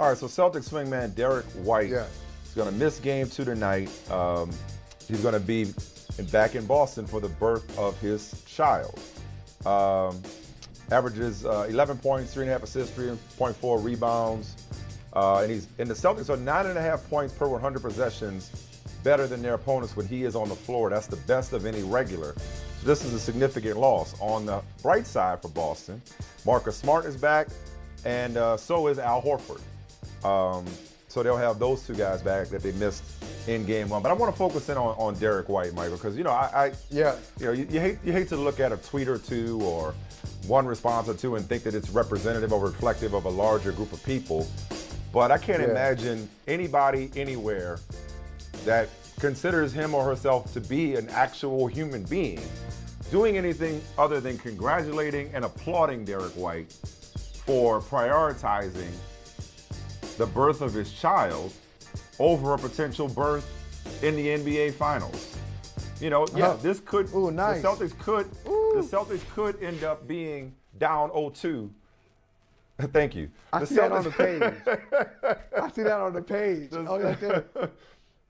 All right, so Celtics swingman Derrick White Yeah. is going to miss Game 2 tonight. He's going to be back in Boston for the birth of his child. Averages 11 points, 3.5 assists, 3.4 rebounds. And the Celtics are 9.5 points per 100 possessions better than their opponents when he is on the floor. That's the best of any regular. So this is a significant loss. On the bright side for Boston, Marcus Smart is back, and so is Al Horford. So they'll have those two guys back that they missed in Game 1. But I want to focus in on Derrick White, Michael, because you hate to look at a tweet or two or one response or two and think that it's representative or reflective of a larger group of people. But I can't imagine anybody anywhere that considers him or herself to be an actual human being doing anything other than congratulating and applauding Derrick White for prioritizing the birth of his child over a potential birth in the NBA Finals. This could nice. The Celtics could end up being down 0-2. Thank you. I see that on the page.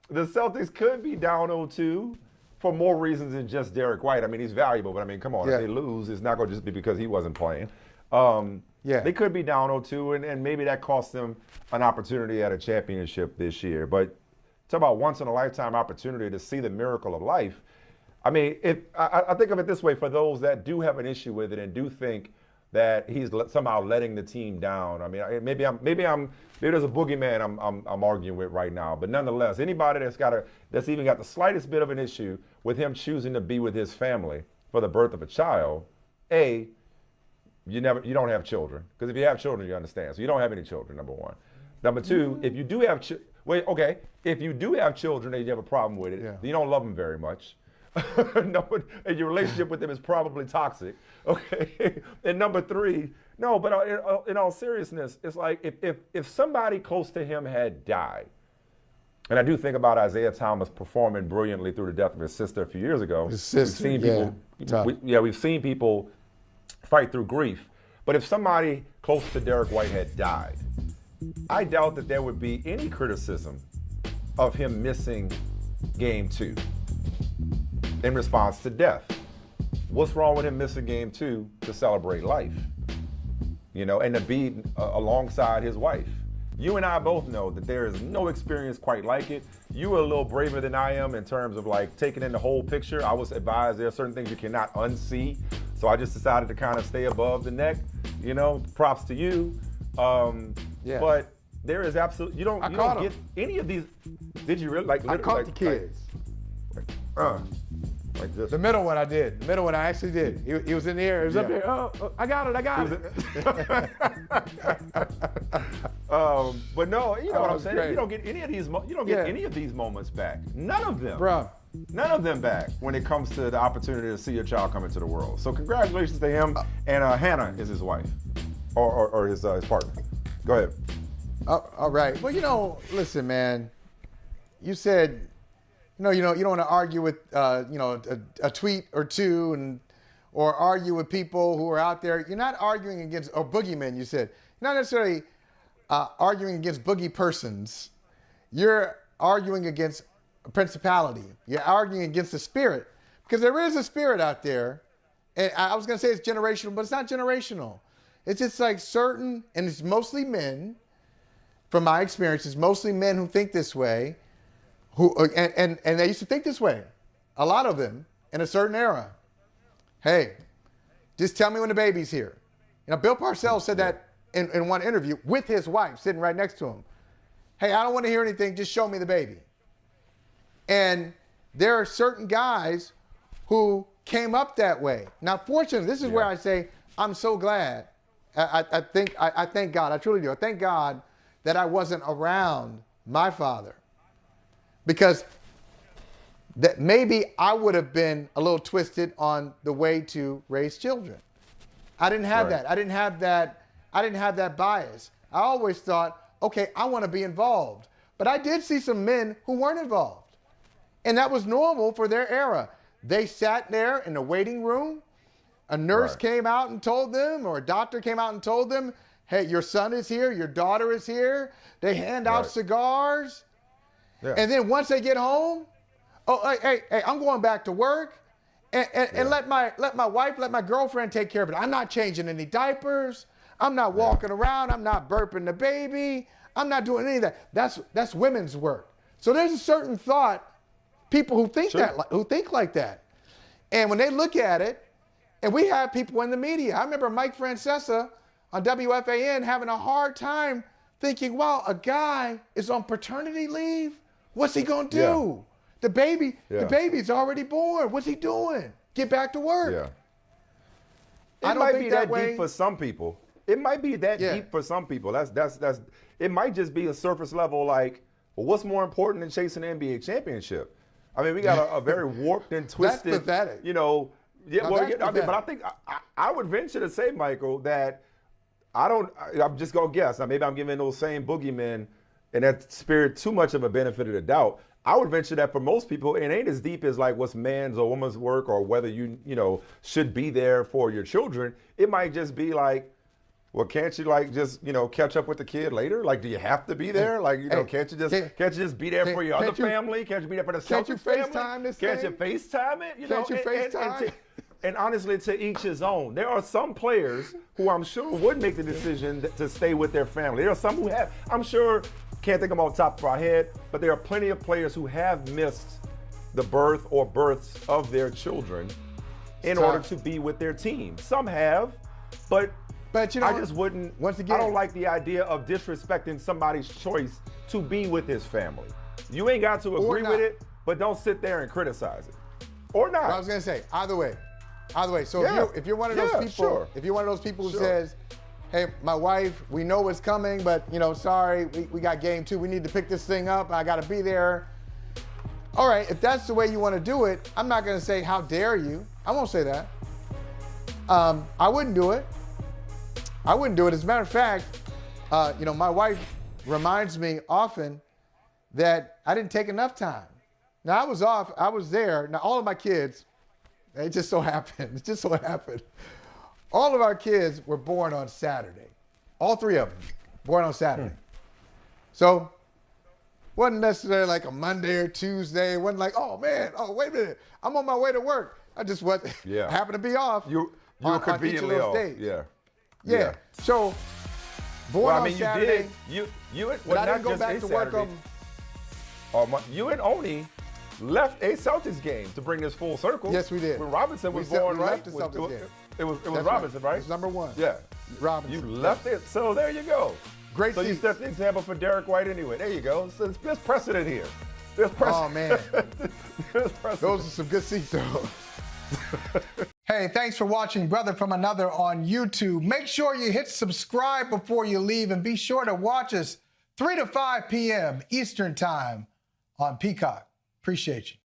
The Celtics could be down 0-2 for more reasons than just Derrick White. I mean, he's valuable, but I mean, come on, if they lose, it's not going to just be because he wasn't playing. They could be down 0-2, and maybe that costs them an opportunity at a championship this year. But talk about once-in-a-lifetime opportunity to see the miracle of life. I mean, I think of it this way, for those that do have an issue with it and do think that he's somehow letting the team down. I mean, maybe there's a boogeyman I'm arguing with right now. But nonetheless, anybody that's even got the slightest bit of an issue with him choosing to be with his family for the birth of a child, you don't have children, because if you have children, you understand. So you don't have any children, number one. Number two, if you do have if you do have children and you have a problem with it, you don't love them very much. No, and your relationship with them is probably toxic. Okay. And number three, but in all seriousness, it's like if somebody close to him had died, and I do think about Isaiah Thomas performing brilliantly through the death of his sister a few years ago. His sister, we've seen people fight through grief. But if somebody close to Derrick White had died, I doubt that there would be any criticism of him missing Game 2 in response to death. What's wrong with him missing Game 2 to celebrate life? And to be alongside his wife. You and I both know that there is no experience quite like it. You were a little braver than I am in terms of like taking in the whole picture. I was advised there are certain things you cannot unsee. So I just decided to kind of stay above the neck. Props to you. But there is absolutely, you don't get any of these. Did you really? I caught the kids. Like this. The middle one I did. The middle one I actually did. He was in the air. He was up there. Oh, I got it. But no, you know what I'm saying? Great. You don't get any of these. You don't get any of these moments back. None of them. Bruh. None of them back when it comes to the opportunity to see your child come into the world. So congratulations to him. And Hannah is his wife, or his partner. Go ahead. All right. Well, listen, man. You said, you don't want to argue with, a tweet or two, or argue with people who are out there. You're not arguing against boogeymen. You said you're not necessarily arguing against boogie persons. You're arguing against a principality. You're arguing against the spirit, because there is a spirit out there. And I was going to say it's generational, but it's not generational. It's just like certain, and it's mostly men. From my experience, it's mostly men who think this way, and they used to think this way. A lot of them in a certain era. Hey, just tell me when the baby's here. Bill Parcells said that in one interview with his wife sitting right next to him. Hey, I don't want to hear anything. Just show me the baby. And there are certain guys who came up that way. Now, fortunately, this is where I say I'm so glad. I thank God. I truly do. I thank God that I wasn't around my father, because that maybe I would have been a little twisted on the way to raise children. I didn't have that. I didn't have that bias. I always thought, okay, I want to be involved. But I did see some men who weren't involved. And that was normal for their era. They sat there in the waiting room. A nurse came out and told them, or a doctor came out and told them, hey, your son is here, your daughter is here. They hand out cigars. Yeah. And then once they get home, oh, hey, I'm going back to work. And let my wife, let my girlfriend take care of it. I'm not changing any diapers. I'm not walking around. I'm not burping the baby. I'm not doing any of that. That's women's work. So there's a certain thought, people who think who think like that. And when they look at it, and we have people in the media. I remember Mike Francesa on WFAN having a hard time thinking, wow, a guy is on paternity leave. What's he gonna do? Yeah. The baby's already born. What's he doing? Get back to work. Yeah. It might be that deep for some people. It might be that deep for some people. That's. It might just be a surface level. Like, well, what's more important than chasing an NBA championship? I mean, we got a very warped and twisted. That's pathetic. You know. Yeah. Well, I mean, but I think I would venture to say, Michael, that I'm just gonna guess. Now, maybe I'm giving those same boogeymen and that spirit too much of a benefit of the doubt. I would venture that for most people, it ain't as deep as like what's man's or woman's work or whether you should be there for your children. It might just be like, well, can't you like just catch up with the kid later? Like, do you have to be there? Like, can't you just be there for your other family? Can't you be there for the Celtics family? FaceTime this Can't thing? you FaceTime it? Can't you FaceTime? And honestly, to each his own. There are some players who I'm sure would make the decision to stay with their family. There are some who have. I'm sure. Can't think of them off the top of our head, but there are plenty of players who have missed the birth or births of their children in order to be with their team. Some have, but I just wouldn't. Once again, I don't like the idea of disrespecting somebody's choice to be with his family. You ain't got to agree with it, but don't sit there and criticize it. Or not. I was gonna say either way. So if you're one of those people, if you're one of those people who says, hey, my wife, we know it's coming, but, sorry, we got game 2. We need to pick this thing up. I got to be there. All right, if that's the way you want to do it, I'm not going to say, how dare you? I won't say that. I wouldn't do it. As a matter of fact, my wife reminds me often that I didn't take enough time. Now, I was there. Now, all of my kids, it just so happened. All of our kids were born on Saturday. All 3 of them born on Saturday. So wasn't necessarily like a Monday or Tuesday. It wasn't like, oh man, wait a minute, I'm on my way to work. I just happened to be off. You were conveniently off. Days. Yeah. So born on Saturday. You but I didn't go back to work on. You and Oni left a Celtics game to bring this full circle. Yes, we did. When Robinson was born, we right? Left the Celtics game. It was Robinson, right? It was number 1. Yeah. Robinson. You left it. So there you go. Great. So you set the example for Derrick White anyway. There you go. So there's precedent here. There's precedent. Oh, man. There's precedent. Those are some good seats, though. Hey, thanks for watching Brother from Another on YouTube. Make sure you hit subscribe before you leave, and be sure to watch us 3 to 5 p.m. Eastern Time on Peacock. Appreciate you.